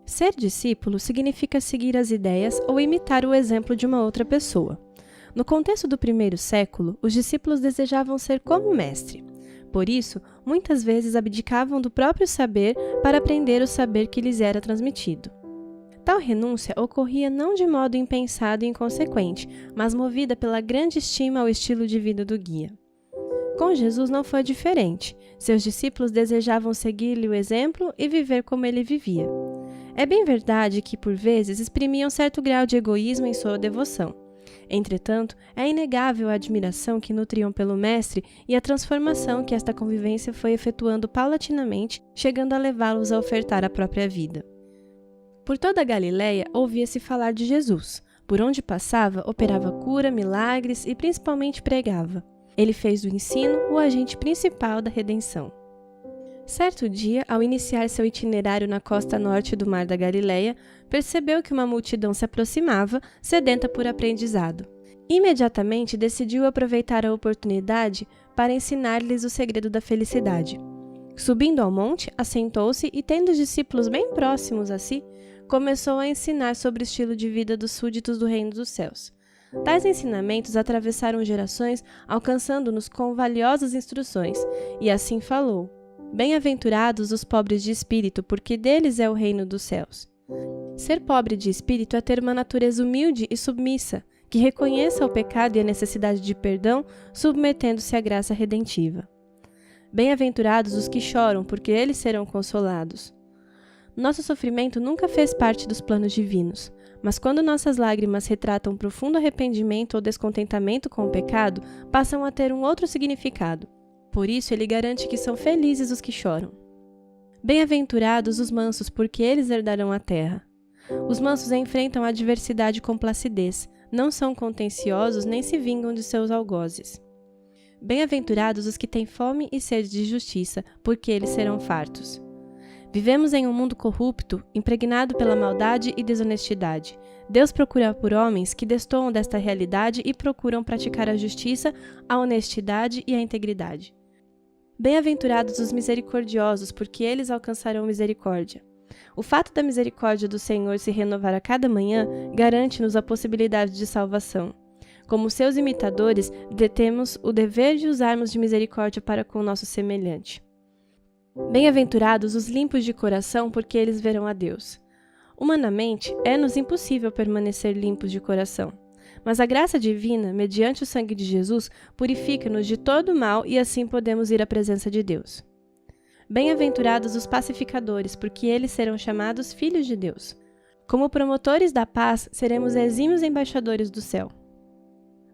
Ser discípulo significa seguir as ideias ou imitar o exemplo de uma outra pessoa. No contexto do primeiro século, os discípulos desejavam ser como o mestre. Por isso, muitas vezes abdicavam do próprio saber para aprender o saber que lhes era transmitido. Tal renúncia ocorria não de modo impensado e inconsequente, mas movida pela grande estima ao estilo de vida do guia. Com Jesus não foi diferente. Seus discípulos desejavam seguir-lhe o exemplo e viver como ele vivia. É bem verdade que, por vezes, exprimiam certo grau de egoísmo em sua devoção. Entretanto, é inegável a admiração que nutriam pelo Mestre e a transformação que esta convivência foi efetuando paulatinamente, chegando a levá-los a ofertar a própria vida. Por toda a Galiléia ouvia-se falar de Jesus. Por onde passava, operava cura, milagres e principalmente pregava. Ele fez do ensino o agente principal da redenção. Certo dia, ao iniciar seu itinerário na costa norte do Mar da Galiléia, percebeu que uma multidão se aproximava, sedenta por aprendizado. Imediatamente decidiu aproveitar a oportunidade para ensinar-lhes o segredo da felicidade. Subindo ao monte, assentou-se e, tendo os discípulos bem próximos a si, começou a ensinar sobre o estilo de vida dos súditos do reino dos céus. Tais ensinamentos atravessaram gerações, alcançando-nos com valiosas instruções, e assim falou: Bem-aventurados os pobres de espírito, porque deles é o reino dos céus. Ser pobre de espírito é ter uma natureza humilde e submissa, que reconheça o pecado e a necessidade de perdão, submetendo-se à graça redentiva. Bem-aventurados os que choram, porque eles serão consolados. Nosso sofrimento nunca fez parte dos planos divinos, mas quando nossas lágrimas retratam profundo arrependimento ou descontentamento com o pecado, passam a ter um outro significado. Por isso, ele garante que são felizes os que choram. Bem-aventurados os mansos, porque eles herdarão a terra. Os mansos enfrentam a adversidade com placidez, não são contenciosos nem se vingam de seus algozes. Bem-aventurados os que têm fome e sede de justiça, porque eles serão fartos. Vivemos em um mundo corrupto, impregnado pela maldade e desonestidade. Deus procura por homens que destoam desta realidade e procuram praticar a justiça, a honestidade e a integridade. Bem-aventurados os misericordiosos, porque eles alcançarão misericórdia. O fato da misericórdia do Senhor se renovar a cada manhã garante-nos a possibilidade de salvação. Como seus imitadores, temos o dever de usarmos de misericórdia para com o nosso semelhante. Bem-aventurados os limpos de coração, porque eles verão a Deus. Humanamente, é-nos impossível permanecer limpos de coração. Mas a graça divina, mediante o sangue de Jesus, purifica-nos de todo o mal e assim podemos ir à presença de Deus. Bem-aventurados os pacificadores, porque eles serão chamados filhos de Deus. Como promotores da paz, seremos exímios embaixadores do céu.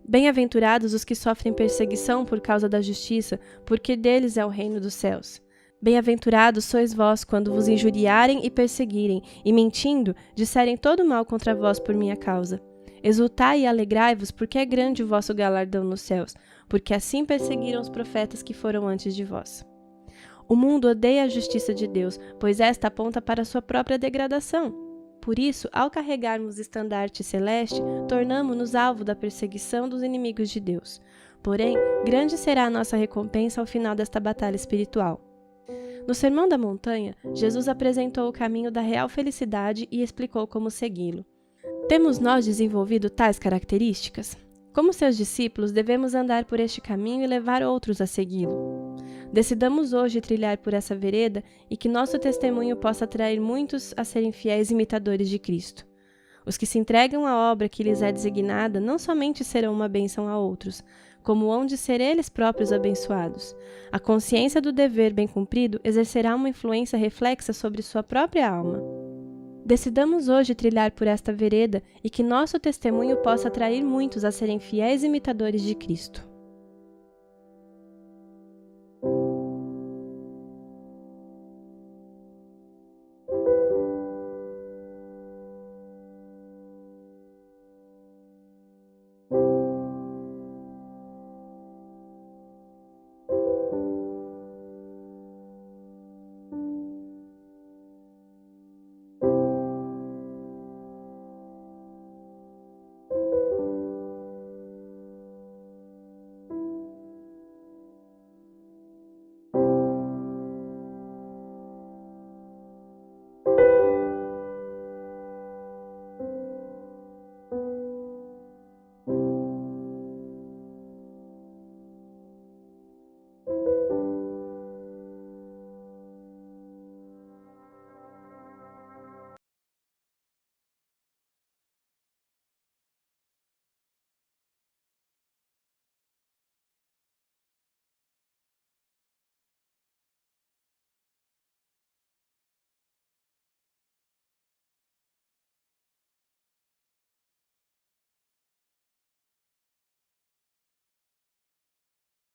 Bem-aventurados os que sofrem perseguição por causa da justiça, porque deles é o reino dos céus. Bem-aventurados sois vós quando vos injuriarem e perseguirem, e mentindo, disserem todo mal contra vós por minha causa. Exultai e alegrai-vos, porque é grande o vosso galardão nos céus, porque assim perseguiram os profetas que foram antes de vós. O mundo odeia a justiça de Deus, pois esta aponta para a sua própria degradação. Por isso, ao carregarmos o estandarte celeste, tornamo-nos alvo da perseguição dos inimigos de Deus. Porém, grande será a nossa recompensa ao final desta batalha espiritual. No Sermão da Montanha, Jesus apresentou o caminho da real felicidade e explicou como segui-lo. Temos nós desenvolvido tais características? Como seus discípulos, devemos andar por este caminho e levar outros a segui-lo. Decidamos hoje trilhar por essa vereda e que nosso testemunho possa atrair muitos a serem fiéis imitadores de Cristo. Os que se entregam à obra que lhes é designada não somente serão uma bênção a outros, como hão de ser eles próprios abençoados. A consciência do dever bem cumprido exercerá uma influência reflexa sobre sua própria alma. Decidamos hoje trilhar por esta vereda e que nosso testemunho possa atrair muitos a serem fiéis imitadores de Cristo.